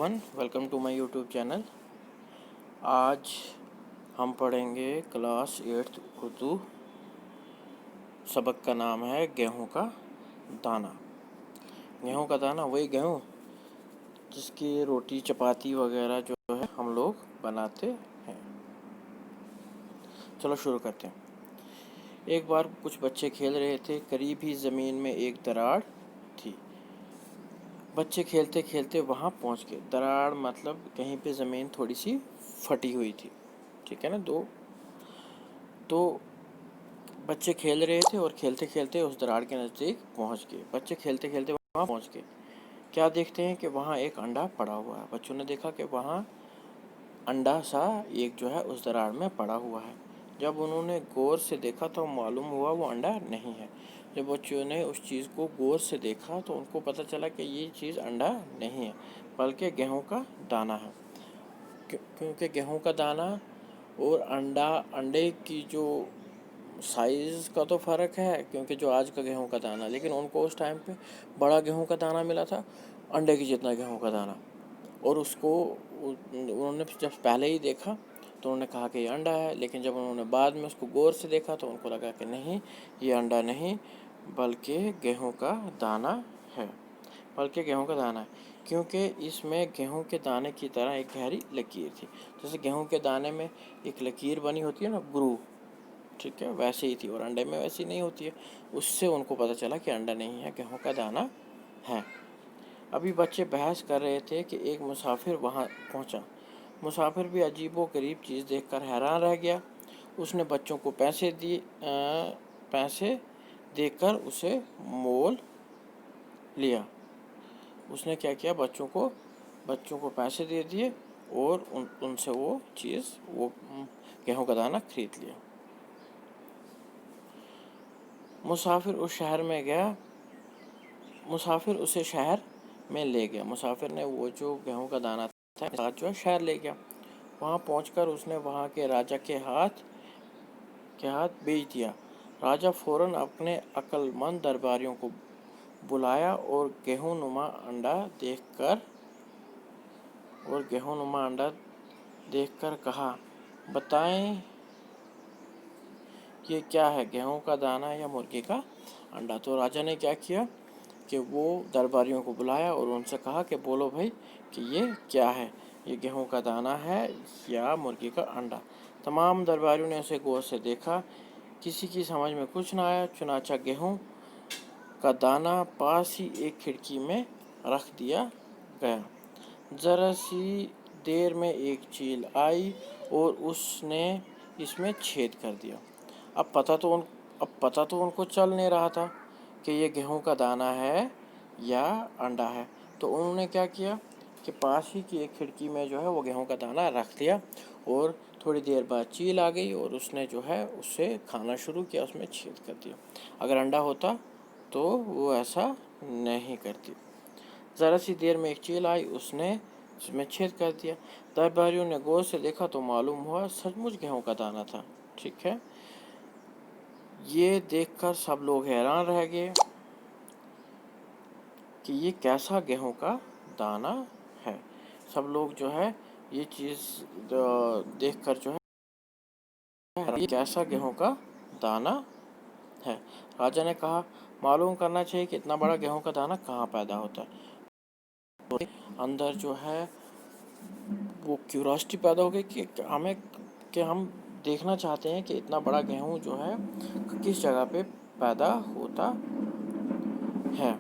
everyone, welcome to my YouTube channel. आज हम पढ़ेंगे क्लास 8 उर्दू। सबक का नाम है गेहूं का दाना। गेहूं का दाना वही गेहूं जिसकी रोटी चपाती वगैरह जो है हम लोग बनाते हैं। चलो शुरू करते हैं। एक बार कुछ बच्चे खेल रहे थे। करीब ही ज़मीन में एक दरार थी। बच्चे खेलते खेलते वहाँ पहुँच गए। दरार मतलब कहीं पे ज़मीन थोड़ी सी फटी हुई थी, ठीक है ना। तो बच्चे खेल रहे थे और खेलते खेलते उस दरार के नज़दीक पहुँच गए। बच्चे खेलते खेलते वहाँ पहुँच गए। क्या देखते हैं कि वहाँ एक अंडा पड़ा हुआ है। बच्चों ने देखा कि वहाँ अंडा सा एक जो है उस दरार में पड़ा हुआ है। जब उन्होंने गौर से देखा तो मालूम हुआ वो अंडा नहीं है। जब बच्चों ने उस चीज़ को गौर से देखा तो उनको पता चला कि ये चीज़ अंडा नहीं है बल्कि गेहूं का दाना है। क्योंकि गेहूं का दाना और अंडे की जो साइज़ का तो फ़र्क है, क्योंकि जो आज का गेहूं का दाना, लेकिन उनको उस टाइम पे बड़ा गेहूं का दाना मिला था, अंडे की जितना गेहूं का दाना। और उसको उन्होंने जब पहले ही देखा तो उन्होंने कहा कि ये अंडा है, लेकिन जब उन्होंने बाद में उसको गौर से देखा तो उनको लगा कि नहीं, ये अंडा नहीं बल्कि गेहूं का दाना है। क्योंकि इसमें गेहूं के दाने की तरह एक गहरी लकीर थी। जैसे गेहूं के दाने में एक लकीर बनी होती है ना, ग्रूव, ठीक है, वैसे ही थी। और अंडे में वैसी नहीं होती है। उससे उनको पता चला कि अंडा नहीं है, गेहूं का दाना है। अभी बच्चे बहस कर रहे थे कि एक मुसाफिर वहां पहुंचा। मुसाफिर भी अजीबोगरीब चीज़ देखकर हैरान रह गया। उसने बच्चों को पैसे देकर उसे मोल लिया। उसने क्या किया, बच्चों को पैसे दे दिए और उनसे वो गेहूं का दाना खरीद लिया। मुसाफिर उसे शहर में ले गया। मुसाफिर ने वो जो गेहूं का दाना था साथ जो है शहर ले गया। वहाँ पहुंचकर उसने वहाँ के राजा के हाथ बेच दिया। राजा फौरन अपने अक्लमंद दरबारियों को बुलाया और गेहूं-नुमा अंडा देखकर कहा, बताएं ये क्या है, गेहूं का दाना या मुर्गी का अंडा। तो राजा ने क्या किया कि वो दरबारियों को बुलाया और उनसे कहा कि बोलो भाई कि ये क्या है, ये गेहूं का दाना है या मुर्गी का अंडा। तमाम दरबारियों ने उसे गौर से देखा। किसी की समझ में कुछ ना आया। चुनाचा गेहूं का दाना पास ही एक खिड़की में रख दिया गया। ज़रा सी देर में एक चील आई और उसने इसमें छेद कर दिया। अब पता तो उनको चल नहीं रहा था कि ये गेहूं का दाना है या अंडा है। तो उन्होंने क्या किया कि पास ही की एक खिड़की में जो है वो गेहूं का दाना रख दिया और थोड़ी देर बाद चील आ गई और उसने जो है उससे खाना शुरू किया, उसमें छेद कर दिया। अगर अंडा होता तो वो ऐसा नहीं करती। ज़रा सी देर में एक चील आई, उसने उसमें छेद कर दिया। दरबारियों ने गौर से देखा तो मालूम हुआ सचमुच गेहूं का दाना था, ठीक है। ये देखकर सब लोग हैरान रह गए कि ये कैसा गेहूं का दाना है। सब लोग जो है ये चीज़ देखकर जो है ये कैसा गेहूं का दाना है। राजा ने कहा, मालूम करना चाहिए कि इतना बड़ा गेहूं का दाना कहाँ पैदा होता है। तो अंदर जो है वो क्यूरियोसिटी पैदा हो गई कि हम देखना चाहते हैं कि इतना बड़ा गेहूं जो है किस जगह पे पैदा होता है।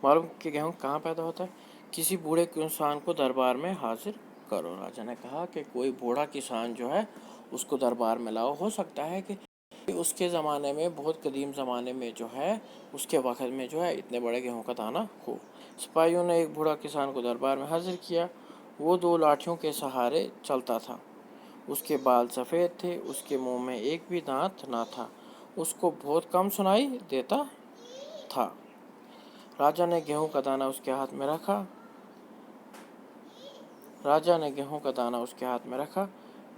मालूम कि गेहूं कहाँ पैदा होता है। किसी बूढ़े किसान को दरबार में हाजिर करो। राजा ने कहा कि कोई बूढ़ा किसान जो है उसको दरबार में लाओ। हो सकता है कि उसके ज़माने में, बहुत कदीम ज़माने में जो है उसके वक्त में जो है इतने बड़े गेहूं का दाना हो। सिपाहियों ने एक बूढ़ा किसान को दरबार में हाजिर किया। वो 2 लाठियों के सहारे चलता था। उसके बाल सफ़ेद थे, उसके मुंह में एक भी दांत ना था, उसको बहुत कम सुनाई देता था। राजा ने गेहूं का दाना उसके हाथ में रखा।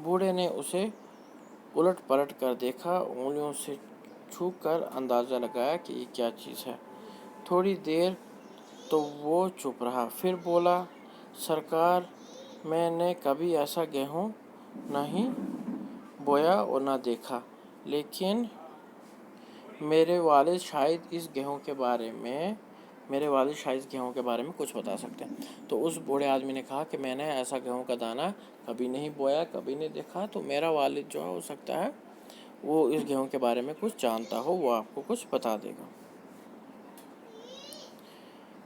बूढ़े ने उसे उलट पलट कर देखा, उंगलियों से छू कर अंदाज़ा लगाया कि ये क्या चीज़ है। थोड़ी देर تو وہ چپ رہا، پھر بولا، سرکار میں نے کبھی ایسا گیہوں نہیں بویا اور نہ دیکھا، لیکن میرے والد شاید اس گیہوں کے بارے میں کچھ بتا سکتے ہیں۔ تو اس بوڑھے آدمی نے کہا کہ میں نے ایسا گیہوں کا دانہ کبھی نہیں بویا، کبھی نہیں دیکھا، تو میرا والد جو ہے ہو سکتا ہے وہ اس گیہوں کے بارے میں کچھ جانتا ہو، وہ آپ کو کچھ بتا دے گا۔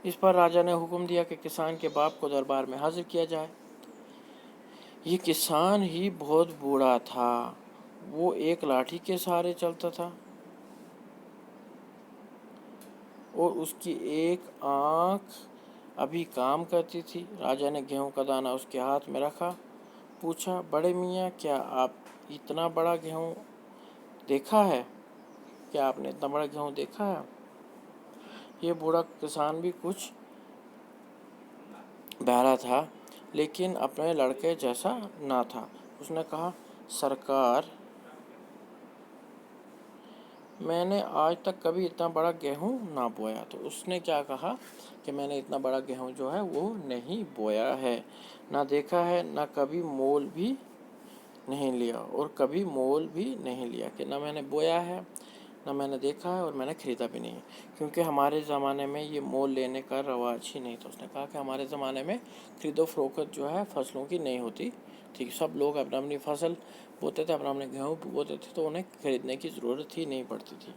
اس پر راجا نے حکم دیا کہ کسان کے باپ کو دربار میں حاضر کیا جائے۔ یہ کسان ہی بہت بوڑھا تھا، وہ ایک لاٹھی کے سہارے چلتا تھا اور اس کی ایک آنکھ ابھی کام کرتی تھی۔ راجا نے گیہوں کا دانہ اس کے ہاتھ میں رکھا، پوچھا، بڑے میاں کیا آپ اتنا بڑا گیہوں دیکھا ہے؟ کیا آپ نے اتنا بڑا گیہوں دیکھا ہے؟ یہ بوڑھا کسان بھی کچھ بہرا تھا، لیکن اپنے لڑکے جیسا نہ تھا۔ اس نے کہا، سرکار میں نے آج تک کبھی اتنا بڑا گیہوں نہ بویا۔ تو اس نے کیا کہا کہ میں نے اتنا بڑا گیہوں جو ہے وہ نہیں بویا ہے، نہ دیکھا ہے، نہ کبھی مول بھی نہیں لیا، اور کبھی مول بھی نہیں لیا، کہ نہ میں نے بویا ہے، نہ میں نے دیکھا ہے، اور میں نے خریدا بھی نہیں ہے، کیونکہ ہمارے زمانے میں یہ مول لینے کا رواج ہی نہیں تھا۔ اس نے کہا کہ ہمارے زمانے میں خرید و فروخت جو ہے فصلوں کی نہیں ہوتی تھی، سب لوگ اپنی فصل بوتے تھے، اپنے گیہوں بوتے تھے، تو انہیں خریدنے کی ضرورت ہی نہیں پڑتی تھی۔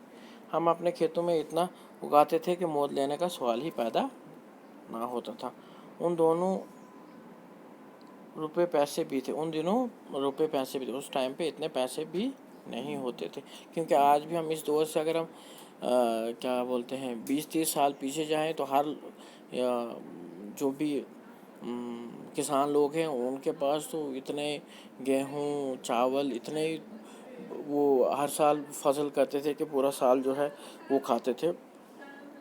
ہم اپنے کھیتوں میں اتنا اگاتے تھے کہ مول لینے کا سوال ہی پیدا نہ ہوتا تھا۔ ان دنوں روپے پیسے بھی تھے، اس ٹائم پہ اتنے پیسے بھی نہیں ہوتے تھے، کیونکہ آج بھی ہم اس دور سے اگر ہم کیا بولتے ہیں 20-30 سال پیچھے جائیں تو ہر جو بھی کسان لوگ ہیں ان کے پاس تو اتنے گیہوں، چاول، اتنے وہ ہر سال فصل کرتے تھے کہ پورا سال جو ہے وہ کھاتے تھے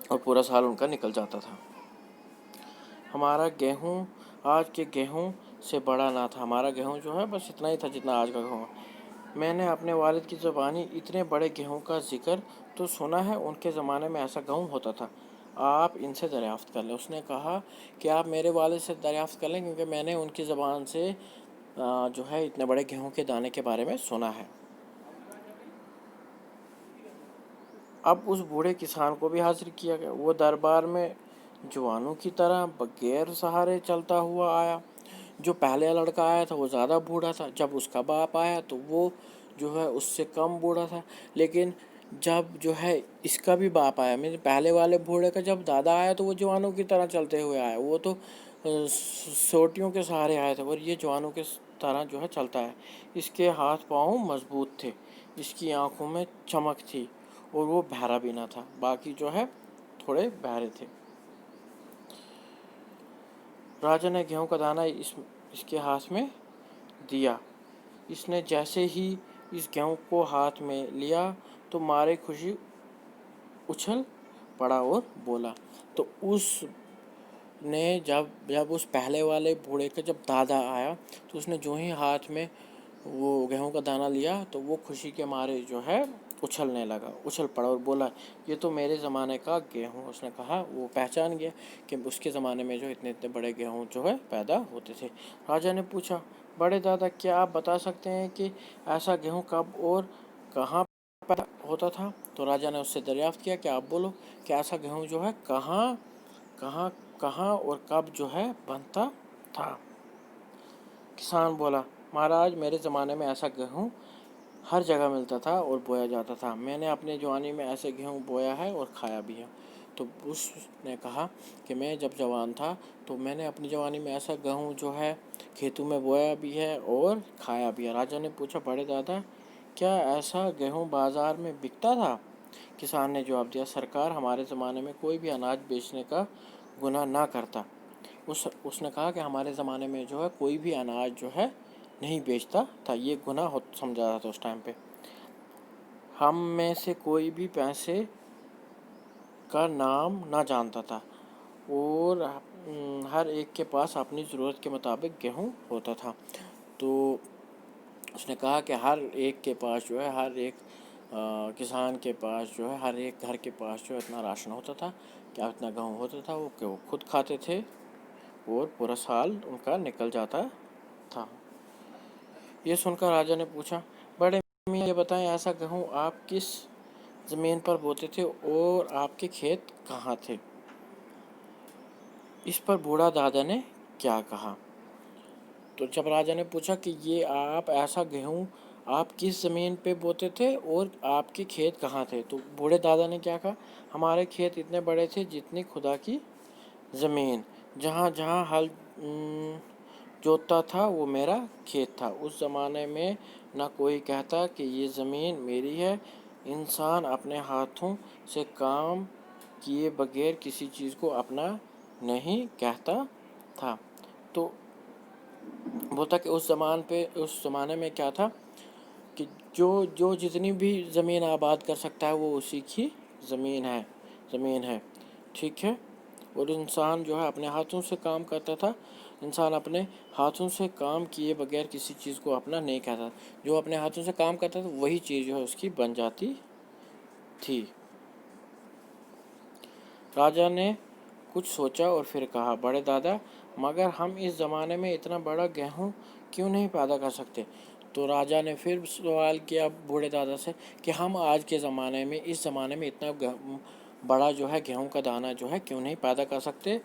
اور پورا سال ان کا نکل جاتا تھا۔ ہمارا گیہوں آج کے گیہوں سے بڑا نہ تھا، ہمارا گیہوں جو ہے بس اتنا ہی تھا جتنا آج کا گیہوں ہے۔ میں نے اپنے والد کی زبانی اتنے بڑے گیہوں کا ذکر تو سنا ہے، ان کے زمانے میں ایسا گیہوں ہوتا تھا، آپ ان سے دریافت کر لیں۔ اس نے کہا کہ آپ میرے والد سے دریافت کر لیں، کیونکہ میں نے ان کی زبان سے جو ہے اتنے بڑے گیہوں کے دانے کے بارے میں سنا ہے۔ اب اس بوڑھے کسان کو بھی حاضر کیا گیا، وہ دربار میں جوانوں کی طرح بغیر سہارے چلتا ہوا آیا۔ جو پہلے لڑکا آیا تھا وہ زیادہ بوڑھا تھا، جب اس کا باپ آیا تو وہ جو ہے اس سے کم بوڑھا تھا، لیکن جب جو ہے اس کا بھی باپ آیا، پہلے والے بوڑھے کا جب دادا آیا تو وہ جوانوں کی طرح چلتے ہوئے آیا، وہ تو سوٹیوں کے سہارے آئے تھے، اور یہ جوانوں کے طرح جو ہے چلتا ہے۔ اس کے ہاتھ پاؤں مضبوط تھے، اس کی آنکھوں میں چمک تھی، اور وہ بہرا بھی نہ تھا، باقی جو ہے تھوڑے بہرے تھے۔ راجا نے گیہوں کا دانہ اس کے ہاتھ میں دیا۔ اس نے جیسے ہی اس گیہوں کو ہاتھ میں لیا تو مارے خوشی اچھل پڑا اور بولا۔ تو اس نے جب اس پہلے والے بوڑھے کا جب دادا آیا تو اس نے جو ہی ہاتھ میں وہ گیہوں کا دانہ لیا تو وہ خوشی کے مارے جو ہے اچھل پڑا اور بولا، یہ تو میرے زمانے کا گیہوں۔ اس نے کہا، وہ پہچان گیا کہ اس کے زمانے میں جو اتنے بڑے گیہوں جو ہے پیدا ہوتے تھے۔ راجا نے پوچھا، بڑے دادا کیا آپ بتا سکتے ہیں کہ ایسا گیہوں کب اور کہاں پیدا ہوتا تھا؟ تو راجا نے اس سے دریافت کیا کہ آپ بولو کہ ایسا گیہوں جو ہے کہاں اور کب جو ہے بنتا تھا؟ کسان بولا، مہاراج میرے زمانے میں ایسا گیہوں ہر جگہ ملتا تھا اور بویا جاتا تھا، میں نے اپنی جوانی میں ایسے گیہوں بویا ہے اور کھایا بھی ہے۔ تو اس نے کہا کہ میں جب جوان تھا تو میں نے اپنی جوانی میں ایسا گیہوں جو ہے کھیتوں میں بویا بھی ہے اور کھایا بھی ہے۔ راجا نے پوچھا، بڑے دادا کیا ایسا گیہوں بازار میں بکتا تھا؟ کسان نے جواب دیا، سرکار ہمارے زمانے میں کوئی بھی اناج بیچنے کا گناہ نہ کرتا۔ اس نے کہا کہ ہمارے زمانے میں جو ہے کوئی بھی اناج جو ہے نہیں بیچتا تھا، یہ گناہ سمجھا جاتا تھا اس ٹائم پہ۔ ہم میں سے کوئی بھی پیسے کا نام نہ جانتا تھا، اور ہر ایک کے پاس اپنی ضرورت کے مطابق گیہوں ہوتا تھا۔ تو اس نے کہا کہ ہر ایک کے پاس جو ہے، ہر ایک کسان کے پاس جو ہے، ہر ایک گھر کے پاس جو اتنا راشن ہوتا تھا क्या इतना गेहूँ होता था वो कि वो खुद खाते थे और पूरा साल उनका निकल जाता था। ये सुनकर राजा ने पूछा, बड़े मियाँ ये बताएं, ऐसा गेहूँ आप किस ज़मीन पर बोते थे और आपके खेत कहाँ थे? इस पर बूढ़ा दादा ने क्या कहा? तो जब राजा ने पूछा कि ये आप ऐसा गेहूँ आप किस ज़मीन पे बोते थे और आपके खेत कहाँ थे, तो बूढ़े दादा ने क्या कहा, हमारे खेत इतने बड़े थे जितनी खुदा की ज़मीन, जहाँ जहाँ हल जोतता था वो मेरा खेत था। उस ज़माने में ना कोई कहता कि ये ज़मीन मेरी है। इंसान अपने हाथों से काम किए बगैर किसी चीज़ को अपना नहीं कहता था। तो बोलता कि उस ज़माने में क्या था कि जो जो जितनी भी ज़मीन आबाद कर सकता है वो उसी की ज़मीन है, ठीक है। और इंसान जो है अपने हाथों से काम करता था। इंसान अपने हाथों से काम किए बगैर किसी चीज़ को अपना नहीं कहता। जो अपने हाथों से काम करता था वही चीज़ जो है उसकी बन जाती थी। राजा ने कुछ सोचा और फिर कहा, बड़े दादा, मगर हम इस ज़माने में इतना बड़ा गेहूँ क्यों नहीं पैदा कर सकते? तो राजा ने फिर सवाल किया बूढ़े दादा से कि हम आज के ज़माने में इस ज़माने में इतना बड़ा जो है गेहूँ का दाना जो है क्यों नहीं पैदा कर सकते?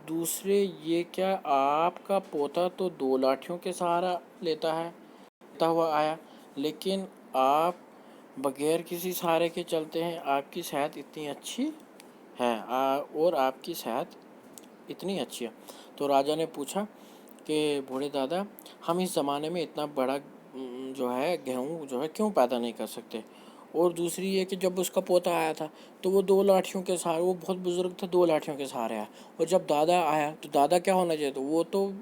दूसरे ये क्या आपका पोता तो 2 लाठियों के सहारा लेता हुआ आया, लेकिन आप बगैर किसी सहारे के चलते हैं। आपकी सेहत इतनी अच्छी है और आपकी सेहत इतनी अच्छी है। तो राजा ने पूछा कि बूढ़े दादा, हम इस ज़माने में इतना बड़ा जो है गेहूँ जो है क्यों पैदा नहीं कर सकते? और दूसरी ये कि जब उसका पोता आया था तो वो 2 लाठियों के सहारे, वो बहुत बुज़ुर्ग था, 2 लाठियों के सहारे आया। और जब दादा आया तो दादा क्या होना चाहिए था? वो तो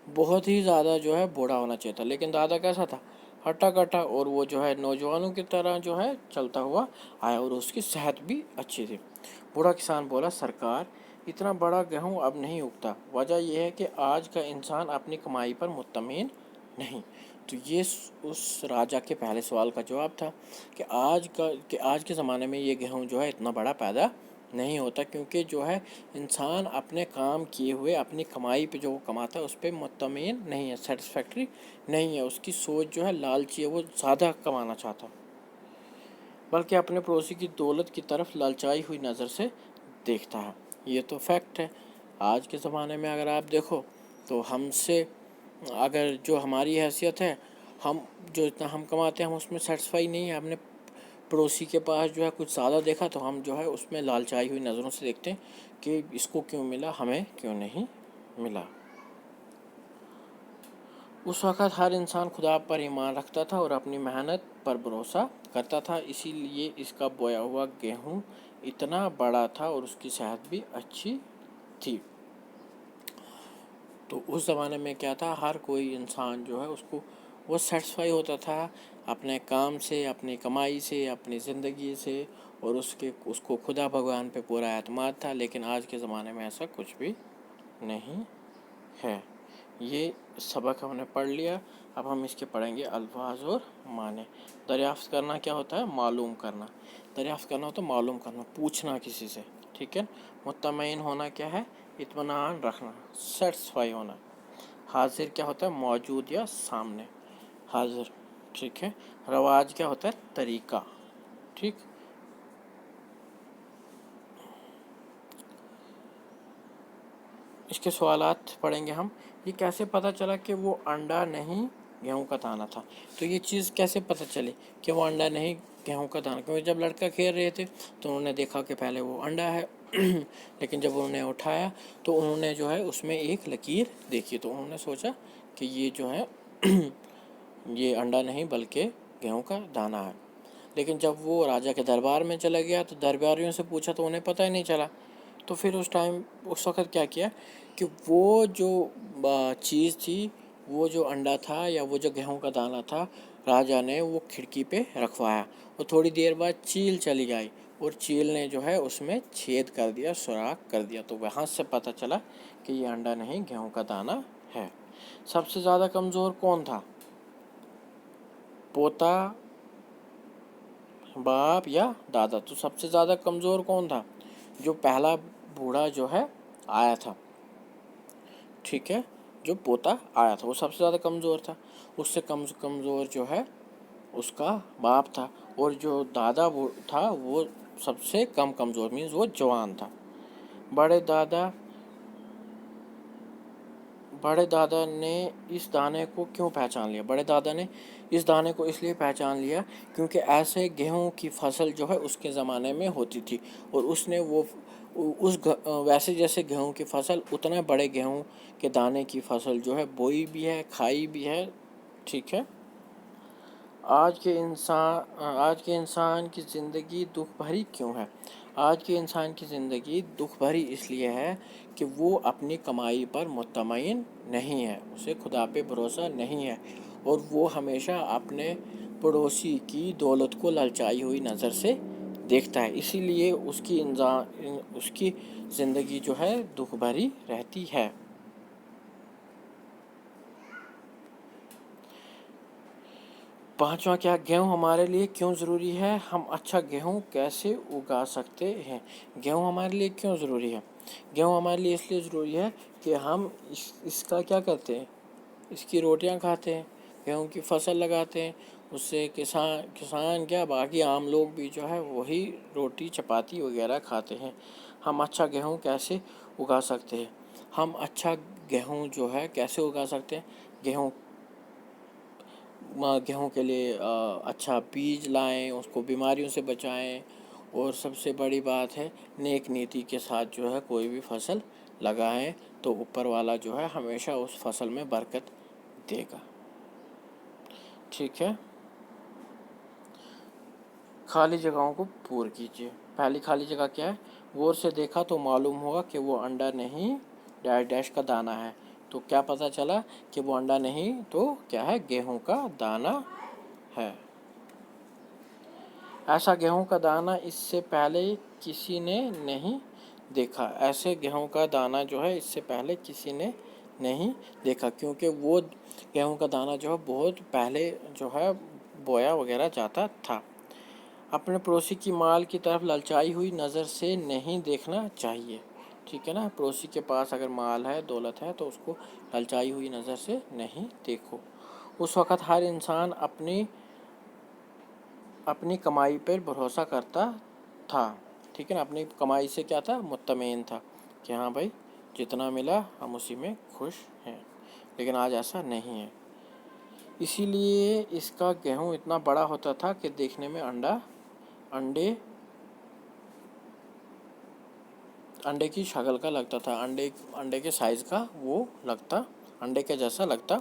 बहुत ही ज़्यादा जो है बूढ़ा होना चाहिए था। लेकिन दादा कैसा था? हट्टा कट्टा, और वो जो है नौजवानों की तरह जो है चलता हुआ आया और उसकी सेहत भी अच्छी थी। बूढ़ा किसान बोला, सरकार, इतना बड़ा गेहूँ अब नहीं उगता। वजह यह है कि आज का इंसान अपनी कमाई पर मुतमिन नहीं। तो ये उस राजा के पहले सवाल का जवाब था कि आज के ज़माने में ये गेहूँ जो है इतना बड़ा पैदा नहीं होता, क्योंकि जो है इंसान अपने काम किए हुए अपनी कमाई पे जो वो कमाता है उस पर मुतमिन नहीं है, सेटिस्फैक्ट्री नहीं है। उसकी सोच जो है लालची है, वो ज़्यादा कमाना चाहता, बल्कि अपने पड़ोसी की दौलत की तरफ ललचाई हुई नज़र से देखता है। ये तो फैक्ट है। आज के ज़माने में अगर आप देखो तो हमसे अगर जो हमारी हैसियत है, हम जो इतना हम कमाते हैं हम उसमें सेटिस्फाई नहीं है। हमने पड़ोसी के पास जो है कुछ ज़्यादा देखा तो हम जो है उसमें लालचाई हुई नज़रों से देखते हैं कि इसको क्यों मिला, हमें क्यों नहीं मिला। उस वक़्त हर इंसान खुदा पर ईमान रखता था और अपनी मेहनत पर भरोसा करता था, इसीलिए इसका बोया हुआ गेहूँ इतना बड़ा था और उसकी सेहत भी अच्छी थी। तो उस ज़माने में क्या था, हर कोई इंसान जो है उसको वो सेटिस्फाई होता था अपने काम से, अपनी कमाई से, अपनी ज़िंदगी से, और उसको खुदा भगवान पे पूरा एतमाद था। लेकिन आज के ज़माने में ऐसा कुछ भी नहीं है। ये सबक हमने पढ़ लिया। अब हम इसके पढ़ेंगे अल्फाज और माने। दरियाफ्त करना क्या होता है? मालूम करना। दरियाफ्त करना होता है मालूम करना, पूछना किसी से, ठीक है। मुत्तमईन होना क्या है? इत्मीनान रखना, सेटिस्फाई होना। हाजिर क्या होता है? मौजूद या सामने, हाजिर, ठीक है। रवाज क्या होता है? तरीका, ठीक। इसके सवालात पढ़ेंगे हम। ये कैसे पता चला कि वो अंडा नहीं गेहूं का दाना था? तो ये चीज़ कैसे पता चली कि वो अंडा नहीं गेहूं का दाना? क्योंकि जब लड़का खेल रहे थे तो उन्होंने देखा कि पहले वो अंडा है लेकिन जब उन्होंने उठाया तो उन्होंने जो है उसमें एक लकीर देखी, तो उन्होंने सोचा कि ये जो है ये अंडा नहीं बल्कि गेहूं का दाना है। लेकिन जब वो राजा के दरबार में चला गया तो दरबारियों से पूछा तो उन्हें पता ही नहीं चला। तो फिर उस वक़्त क्या किया कि वो जो चीज़ थी, वो जो अंडा था या वो जो गेहूं का दाना था, राजा ने वो खिड़की पे रखवाया और थोड़ी देर बाद चील चली आई और चील ने जो है उसमें छेद कर दिया, सुराख कर दिया। तो वहाँ से पता चला कि ये अंडा नहीं गेहूं का दाना है। सबसे ज़्यादा कमज़ोर कौन था? पोता, बाप या दादा? तो सबसे ज़्यादा कमज़ोर कौन था? جو پہلا بوڑھا جو ہے آیا تھا، ٹھیک ہے، جو پوتا آیا تھا وہ سب سے زیادہ کمزور تھا، اس سے کمزور جو ہے اس کا باپ تھا، اور جو دادا وہ تھا وہ سب سے کم کمزور، مینز وہ جوان تھا۔ بڑے دادا نے اس دانے کو کیوں پہچان لیا؟ بڑے دادا نے اس دانے کو اس لیے پہچان لیا کیونکہ ایسے گیہوں کی فصل جو ہے اس کے زمانے میں ہوتی تھی، اور اس نے ویسے جیسے گیہوں کی فصل اتنا بڑے گیہوں کے دانے کی فصل جو ہے بوئی بھی ہے، کھائی بھی ہے، ٹھیک ہے۔ آج کے انسان کی زندگی دکھ بھری کیوں ہے؟ آج کے انسان کی زندگی دکھ بھری اس لیے ہے کہ وہ اپنی کمائی پر مطمئن نہیں ہے، اسے خدا پہ بھروسہ نہیں ہے، اور وہ ہمیشہ اپنے پڑوسی کی دولت کو للچائی ہوئی نظر سے دیکھتا ہے، اسی لیے اس کی زندگی جو ہے دکھ بھری رہتی ہے۔ پانچواں کیا، گیہوں ہمارے لیے کیوں ضروری ہے؟ ہم اچھا گیہوں کیسے اگا سکتے ہیں؟ گیہوں ہمارے لیے کیوں ضروری ہے؟ گیہوں ہمارے لیے اس لیے ضروری ہے کہ ہم اس کا کیا کرتے ہیں، اس کی روٹیاں کھاتے ہیں، گیہوں کی فصل لگاتے ہیں، اس سے کسان کیا باقی عام لوگ بھی جو ہے وہی روٹی چپاتی وغیرہ کھاتے ہیں۔ ہم اچھا گیہوں کیسے اگا سکتے ہیں؟ ہم اچھا گیہوں جو ہے کیسے اگا سکتے ہیں؟ گیہوں کے لیے اچھا بیج لائیں، اس کو بیماریوں سے بچائیں، اور سب سے بڑی بات ہے نیک نیتی کے ساتھ جو ہے کوئی بھی فصل لگائیں تو اوپر والا جو ہے ہمیشہ اس فصل میں برکت دے گا، ٹھیک ہے۔ خالی جگہوں کو پور کیجیے۔ پہلی خالی جگہ کیا ہے؟ غور سے دیکھا تو معلوم ہوگا کہ وہ انڈا نہیں ڈیش کا دانہ ہے، تو کیا پتہ چلا کہ وہ انڈا نہیں تو کیا ہے؟ گیہوں کا دانہ ہے۔ ایسا گیہوں کا دانہ اس سے پہلے کسی نے نہیں دیکھا۔ ایسے گیہوں کا دانہ جو ہے اس سے پہلے کسی نے نہیں دیکھا، کیونکہ وہ گیہوں کا دانہ جو ہے بہت پہلے جو ہے بویا وغیرہ جاتا تھا۔ اپنے پڑوسی کی مال کی طرف للچائی ہوئی نظر سے نہیں دیکھنا چاہیے، ٹھیک ہے نا۔ پڑوسی کے پاس اگر مال ہے، دولت ہے، تو اس کو للچائی ہوئی نظر سے نہیں دیکھو۔ اس وقت ہر انسان اپنی کمائی پر بھروسہ کرتا تھا، ٹھیک ہے نا، اپنی کمائی سے کیا تھا؟ مطمئن تھا کہ ہاں بھائی جتنا ملا ہم اسی میں خوش ہیں، لیکن آج ایسا نہیں ہے۔ اسی لیے اس کا گیہوں اتنا بڑا ہوتا تھا کہ دیکھنے میں انڈے کی شکل کا لگتا تھا، انڈے کے سائز کا وہ انڈے کے جیسا لگتا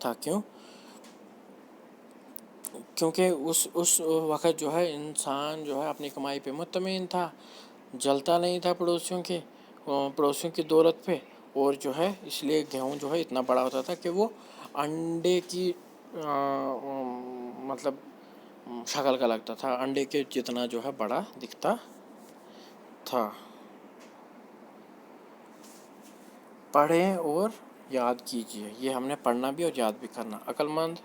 تھا۔ کیونکہ اس وقت جو ہے انسان جو ہے اپنی کمائی پہ مطمئن تھا، جلتا نہیں تھا پڑوسیوں کی دولت پہ، اور جو ہے اس لیے گیہوں جو ہے اتنا بڑا ہوتا تھا کہ وہ انڈے کی مطلب شکل کا لگتا تھا، انڈے کے جتنا جو ہے بڑا دکھتا تھا۔ پڑھیں اور یاد کیجیے، یہ ہم نے پڑھنا بھی اور یاد بھی کرنا۔ عقل مند،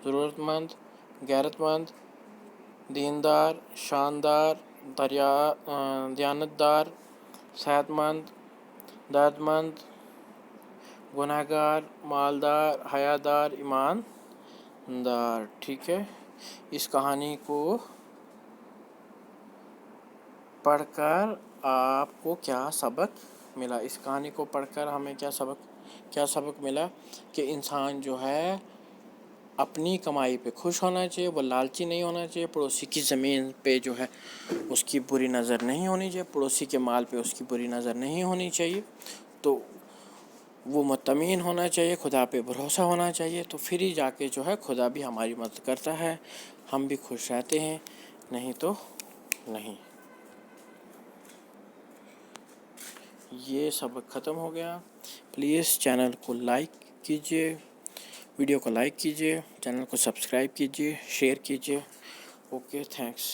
ضرورت مند، غیرت مند، دیندار، شاندار، دیانتدار، صحت مند، درد مند، گنہگار، مالدار، حیادار، ایماندار، ٹھیک ہے۔ اس کہانی کو پڑھ کر آپ کو کیا سبق ملا؟ اس کہانی کو پڑھ کر ہمیں کیا سبق ملا کہ انسان جو ہے اپنی کمائی پہ خوش ہونا چاہیے، وہ لالچی نہیں ہونا چاہیے، پڑوسی کی زمین پہ جو ہے اس کی بری نظر نہیں ہونی چاہیے، پڑوسی کے مال پہ اس کی بری نظر نہیں ہونی چاہیے، تو وہ مطمئن ہونا چاہیے، خدا پہ بھروسہ ہونا چاہیے، تو پھر ہی جا کے جو ہے خدا بھی ہماری مدد کرتا ہے، ہم بھی خوش رہتے ہیں، نہیں تو نہیں۔ یہ سبق ختم ہو گیا۔ پلیز چینل کو لائک کیجیے، ویڈیو کو لائک کیجیے، چینل کو سبسکرائب کیجیے، شیئر کیجیے۔ Okay, thanks.